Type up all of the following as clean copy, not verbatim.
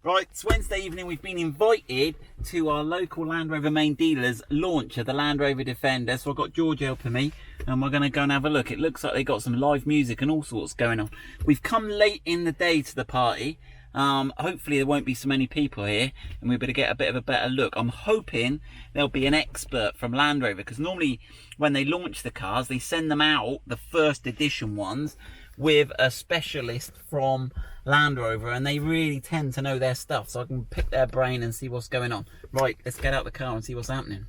Right, it's Wednesday evening. We've been invited to our local Land Rover main dealer's launch of the Land Rover Defender. So I've got George helping me and we're going to go and have a look. It looks like they got some live music and all sorts going on. We've come late in the day to the party. Hopefully there won't be so many people here and we better get a bit of a better look. I'm hoping there'll be an expert from Land Rover, because normally when they launch the cars, they send them out, the first edition ones, with a specialist from Land Rover, and they really tend to know their stuff, so I can pick their brain and see what's going on. Right, let's get out the car and see what's happening.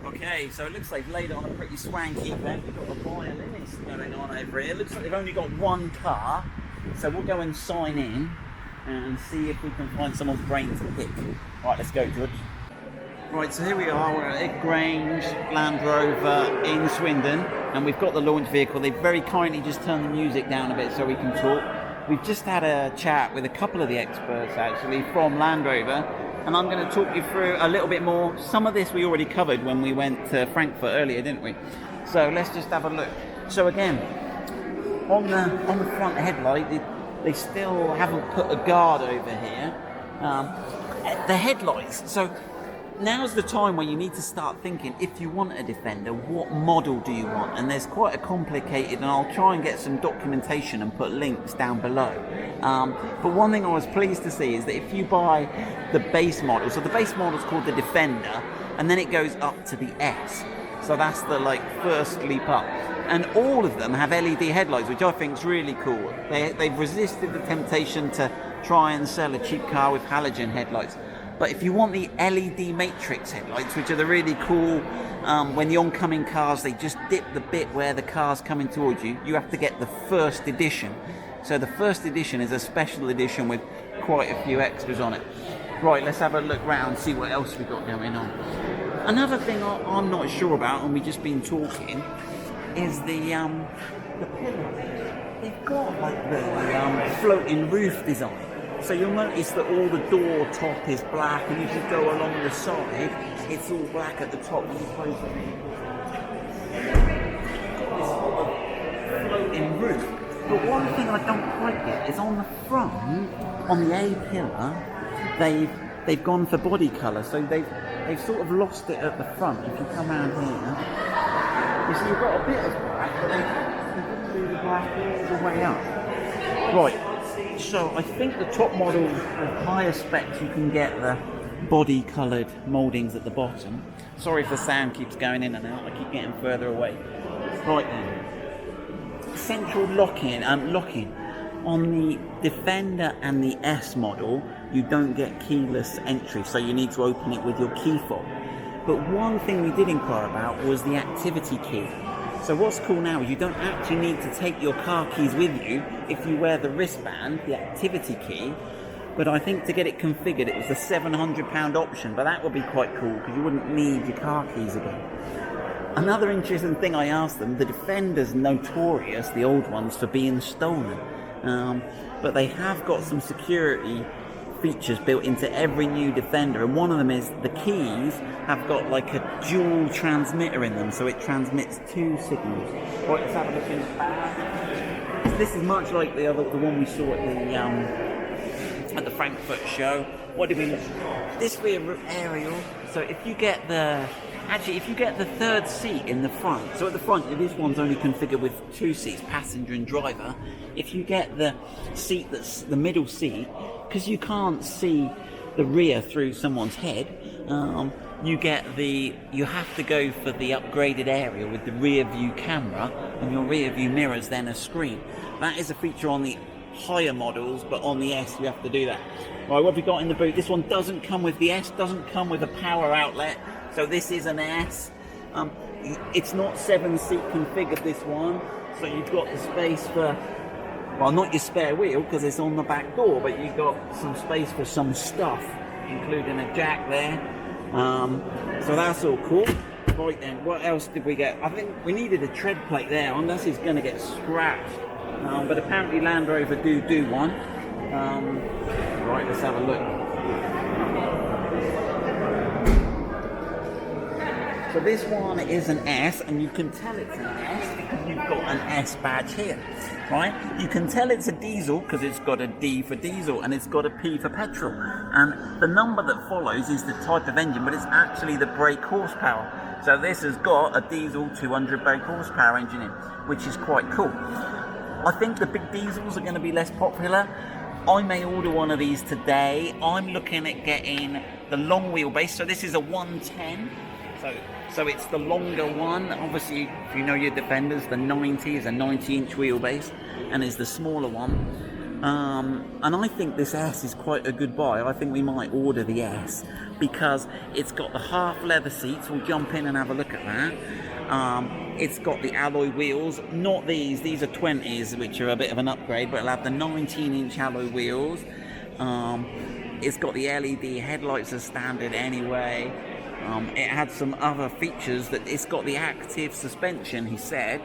Okay, so it looks like they've laid it on a pretty swanky event. We've got a violinist going on over here. It looks like they've only got one car, so we'll go and sign in and see if we can find someone's brain to pick. Right, let's go, George. Right, so here we are, we're at Grange Land Rover in Swindon, and we've got the launch vehicle. They've very kindly just turned the music down a bit so we can talk. We've just had a chat with a couple of the experts actually from Land Rover, and I'm going to talk you through a little bit more. Some of this we already covered when we went to Frankfurt earlier, didn't we? So let's just have a look. So again, on the front headlight, they still haven't put a guard over here. The headlights, so now's the time where you need to start thinking, if you want a Defender, what model do you want? And there's quite a complicated, and I'll try and get some documentation and put links down below. But one thing I was pleased to see is that if you buy the base model, so the base model is called the Defender, and then it goes up to the S. So that's the first leap up. And all of them have LED headlights, which I think is really cool. They've resisted the temptation to try and sell a cheap car with halogen headlights. But if you want the LED matrix headlights, which are the really cool, when the oncoming cars, they just dip the bit where the car's coming towards you, you have to get the first edition. So the first edition is a special edition with quite a few extras on it. Right, let's have a look round, see what else we've got going on. Another thing I'm not sure about, and we've just been talking, is the pillars. They've got the floating roof design. So you'll notice that all the door top is black, and if you go along the side, it's all black at the top. When you close the this sort of floating roof. But one thing I don't quite get is on the front, on the A pillar, they've gone for body colour. So they've sort of lost it at the front. If you come around here, you see you've got a bit of black, but they didn't do the black all the way up. Right. So I think the top model with higher specs, you can get the body coloured mouldings at the bottom. Sorry if the sound keeps going in and out, I keep getting further away. Right then, central locking. On the Defender and the S model, you don't get keyless entry, so you need to open it with your key fob. But one thing we did inquire about was the activity key. So what's cool now is you don't actually need to take your car keys with you if you wear the wristband, the activity key. But I think to get it configured, it was the £700 option, but that would be quite cool because you wouldn't need your car keys again. Another interesting thing I asked them, the Defender's notorious, the old ones, for being stolen. But they have got some security features built into every new Defender, and one of them is the keys have got a dual transmitter in them, so it transmits 2 signals. Right, let's have a look in the back. This is much like the one we saw at the Frankfurt show. What did we look? This rear aerial. So if you get the third seat in the front, so at the front this one's only configured with 2 seats, passenger and driver. If you get the seat that's the middle seat, because you can't see the rear through someone's head, you have to go for the upgraded area with the rear view camera, and your rear view mirror is then a screen. That is a feature on the higher models, but on the S you have to do that. Right, what have we got in the boot? This one doesn't come with the S, doesn't come with a power outlet, so this is an S. It's not 7-seat configured, this one, so you've got the space for, well, not your spare wheel because it's on the back door, but you've got some space for some stuff, including a jack there. So that's all cool. Right then, what else did we get? I think we needed a tread plate there, unless it's going to get scratched. But apparently Land Rover do one. Right, let's have a look. So this one is an S, and you can tell it's an S because you've got an S badge here, right? You can tell it's a diesel because it's got a D for diesel and it's got a P for petrol. And the number that follows is the type of engine, but it's actually the brake horsepower. So this has got a diesel 200 brake horsepower engine in, which is quite cool. I think the big diesels are going to be less popular. I may order one of these today. I'm looking at getting the long wheelbase. So this is a 110. So it's the longer one. Obviously, if you know your Defenders, the 90 is a 90-inch wheelbase and is the smaller one. And I think this S is quite a good buy. I think we might order the S because it's got the half leather seats. We'll jump in and have a look at that. It's got the alloy wheels, not these are 20s, which are a bit of an upgrade, but it'll have the 19-inch alloy wheels. It's got the LED headlights as standard anyway. It had some other features that it's got the active suspension, he said,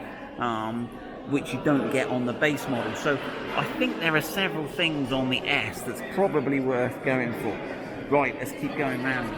which you don't get on the base model. So I think there are several things on the S that's probably worth going for. Right, let's keep going round,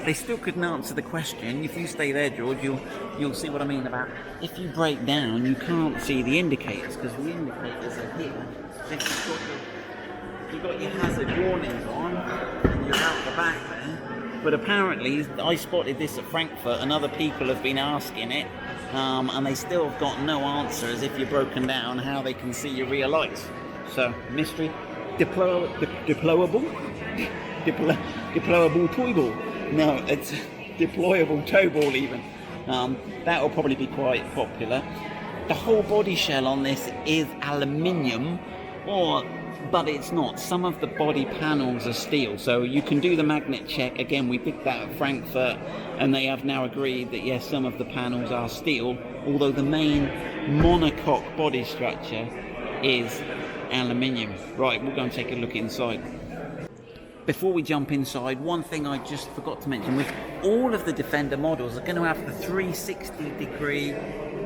They still couldn't answer the question. If you stay there, George, you'll see what I mean about if you break down, you can't see the indicators because the indicators are here. If you've got your hazard warnings on, and you're out the back there. But apparently, I spotted this at Frankfurt, and other people have been asking it, and they still have got no answer as if you're broken down how they can see your rear lights. So mystery, deployable toy ball. No, it's deployable tow ball even. That will probably be quite popular. The whole body shell on this is aluminium, but it's not. Some of the body panels are steel, so you can do the magnet check. Again, we did that at Frankfurt, and they have now agreed that yes, some of the panels are steel, although the main monocoque body structure is aluminium. Right, we'll go and take a look inside. Before we jump inside, one thing I just forgot to mention, with all of the Defender models are going to have the 360-degree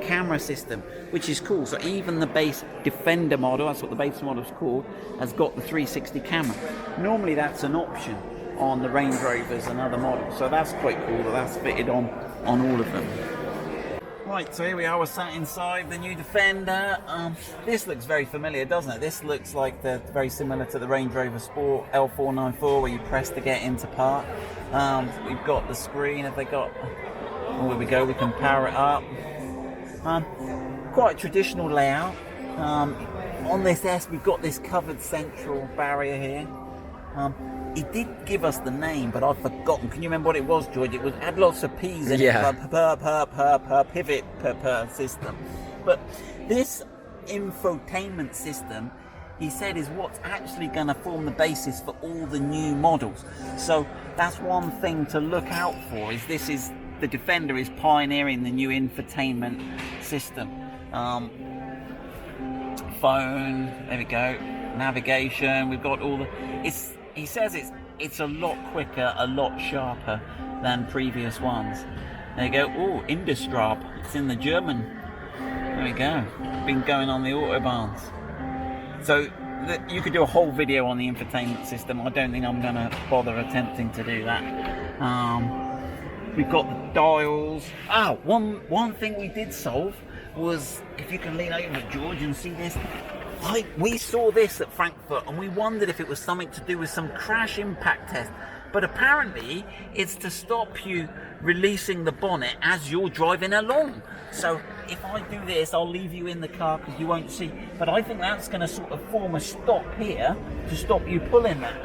camera system, which is cool. So even the base Defender model, that's what the base model is called, has got the 360 camera. Normally that's an option on the Range Rovers and other models, so that's quite cool that that's fitted on all of them. Right, so here we are, we're sat inside the new Defender. This looks very familiar, doesn't it? This looks like very similar to the Range Rover Sport L494, where you press to get into park. We've got the screen, here we go, we can power it up. Quite a traditional layout. On this S, we've got this covered central barrier here. He did give us the name, but I've forgotten. Can you remember what it was, George? It had lots of P's in it. Per pivot per system. But this infotainment system, he said, is what's actually going to form the basis for all the new models. So that's one thing to look out for. The Defender is pioneering the new infotainment system. Phone, there we go. Navigation. We've got all the. He says it's a lot quicker, a lot sharper than previous ones. There you go. Oh, Industrab. It's in the German. There we go. Been going on the autobahns. So you could do a whole video on the infotainment system. I don't think I'm going to bother attempting to do that. We've got the dials. One thing we did solve was, if you can lean over, George, and see this. We saw this at Frankfurt and we wondered if it was something to do with some crash impact test, but apparently it's to stop you releasing the bonnet as you're driving along. So if I do this, I'll leave you in the car because you won't see, but I think that's going to sort of form a stop here to stop you pulling that.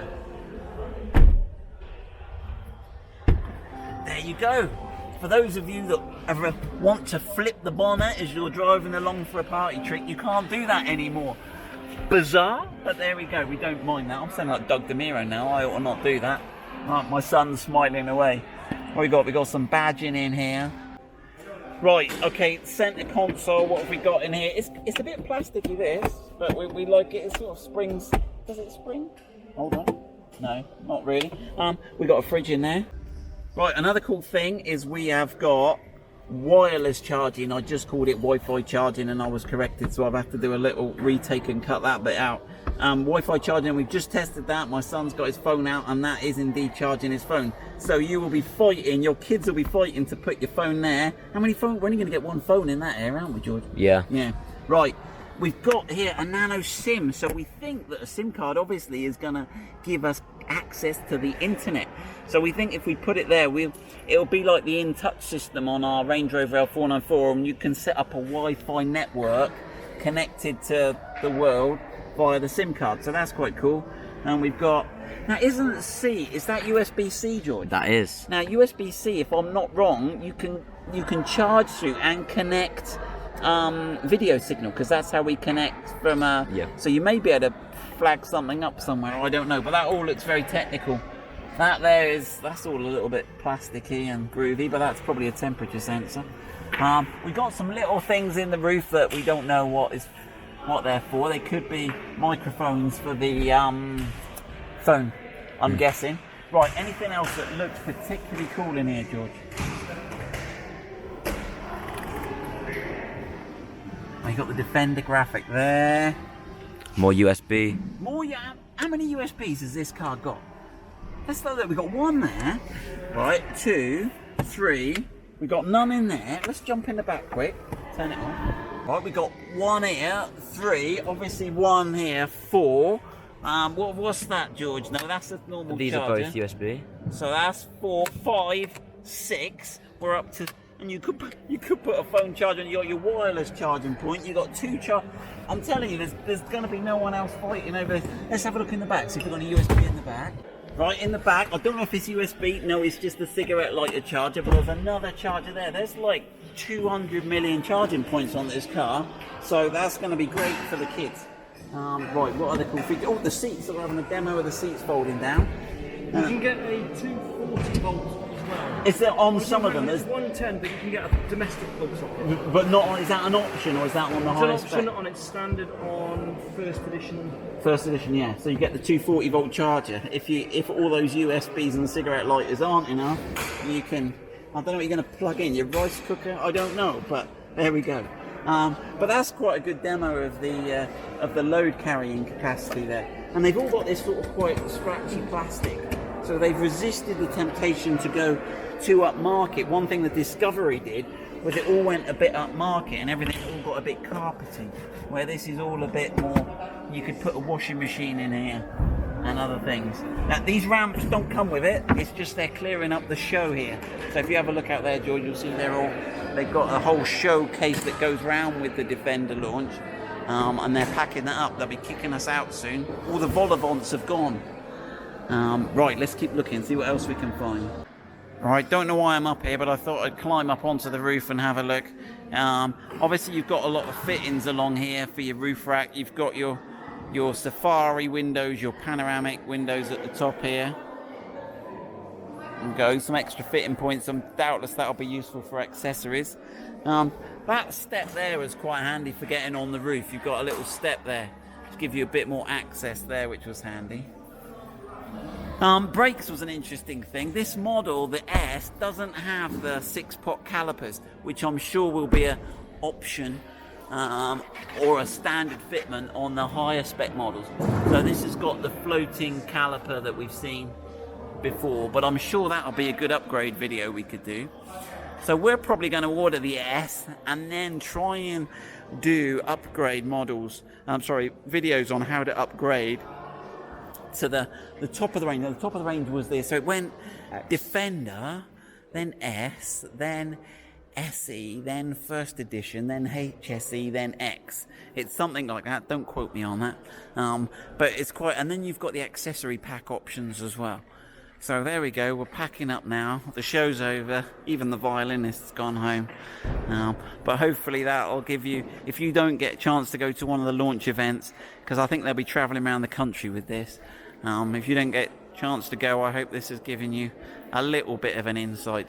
There you go. For those of you that ever want to flip the bonnet as you're driving along for a party trick, you can't do that anymore. Bizarre, but there we go. We don't mind that. I'm sounding like Doug DeMiro now. I ought to not do that. Right, my son's smiling away. What we got some badging in here. Right, okay, center console. What have we got in here? It's a bit plasticky, this, but we like it. It sort of springs. Does it spring? Hold on. No, not really. We got a fridge in there. Right, another cool thing is we have got wireless charging. I just called it Wi-Fi charging and I was corrected, so I've had to do a little retake and cut that bit out. Wi-Fi charging, we've just tested that. My son's got his phone out and that is indeed charging his phone. So you will be fighting, your kids will be fighting to put your phone there. How many phones? We're only going to get one phone in that here, aren't we, George? Yeah. Yeah. Right. We've got here a nano SIM, so we think that a SIM card obviously is going to give us access to the internet. So we think if we put it there, it'll be like the InTouch system on our Range Rover L494, and you can set up a Wi-Fi network connected to the world via the SIM card. So that's quite cool. And we've got, now isn't C, is that USB-C, George? That is. Now USB-C, if I'm not wrong, you can charge through and connect video signal, because that's how we connect from yeah. So you may be able to flag something up somewhere, I don't know, but that all looks very technical. That's all a little bit plasticky and groovy, but that's probably a temperature sensor. We got some little things in the roof that we don't know what they're for. They could be microphones for the phone, I'm guessing. Right, anything else that looks particularly cool in here, George? You got the Defender graphic there. More USB. More, yeah. How many USBs has this car got? Let's look. We've got one there. Right, 2, 3. We've got none in there. Let's jump in the back quick. Turn it on. Right, we've got 1 here, 3. Obviously 1 here, 4. What's that, George? No, that's a normal These charger. are both USB. So that's 4, 5, 6. We're up to... And you could put a phone charger, and you got your wireless charging point. You got 2 I'm telling you, there's going to be no one else fighting over this. Let's have a look in the back. See if we've got a USB in the back. Right in the back. I don't know if it's USB. No, it's just a cigarette lighter charger. But there's another charger there. There's like 200 million charging points on this car, so that's going to be great for the kids. Right, what other cool features? Oh, the seats. So we're having a demo of the seats folding down. You can get a 240 volts. Is there on some of them? There's 110, but you can get a domestic plug socket. But not on, is that an option, or is that on the highest spec? It's an option on its standard on first edition. First edition, yeah. So you get the 240 volt charger. If all those USBs and cigarette lighters aren't enough, you can, I don't know what you're going to plug in, your rice cooker? I don't know, but there we go. But that's quite a good demo of the load carrying capacity there. And they've all got this sort of quite scratchy plastic. So they've resisted the temptation to go too upmarket. One thing the Discovery did was it all went a bit upmarket and everything all got a bit carpety, where this is all a bit more, you could put a washing machine in here and other things. Now these ramps don't come with it, it's just they're clearing up the show here. So if you have a look out there, George, you'll see they've got a whole showcase that goes round with the Defender launch, and they're packing that up. They'll be kicking us out soon. All the Volivants have gone. Right, let's keep looking, see what else we can find. Right, don't know why I'm up here, but I thought I'd climb up onto the roof and have a look. Obviously you've got a lot of fittings along here for your roof rack. You've got your safari windows, your panoramic windows at the top here. And go, some extra fitting points, doubtless that'll be useful for accessories. That step there was quite handy for getting on the roof. You've got a little step there to give you a bit more access there, which was handy. Brakes was an interesting thing. This model, the S, doesn't have the 6-pot calipers, which I'm sure will be an option or a standard fitment on the higher spec models. So this has got the floating caliper that we've seen before, but I'm sure that'll be a good upgrade video we could do. So we're probably going to order the S and then try and do upgrade models, videos on how to upgrade to the top of the range. Now, the top of the range was this, so it went X. Defender, then S, then SE, then first edition, then HSE, then X. It's something like that, don't quote me on that, but it's quite, and then you've got the accessory pack options as well. So there we go, we're packing up now, the show's over, even the violinist's gone home, but hopefully that'll give you, if you don't get a chance to go to one of the launch events, because I think they'll be travelling around the country with this, if you don't get a chance to go, I hope this has given you a little bit of an insight.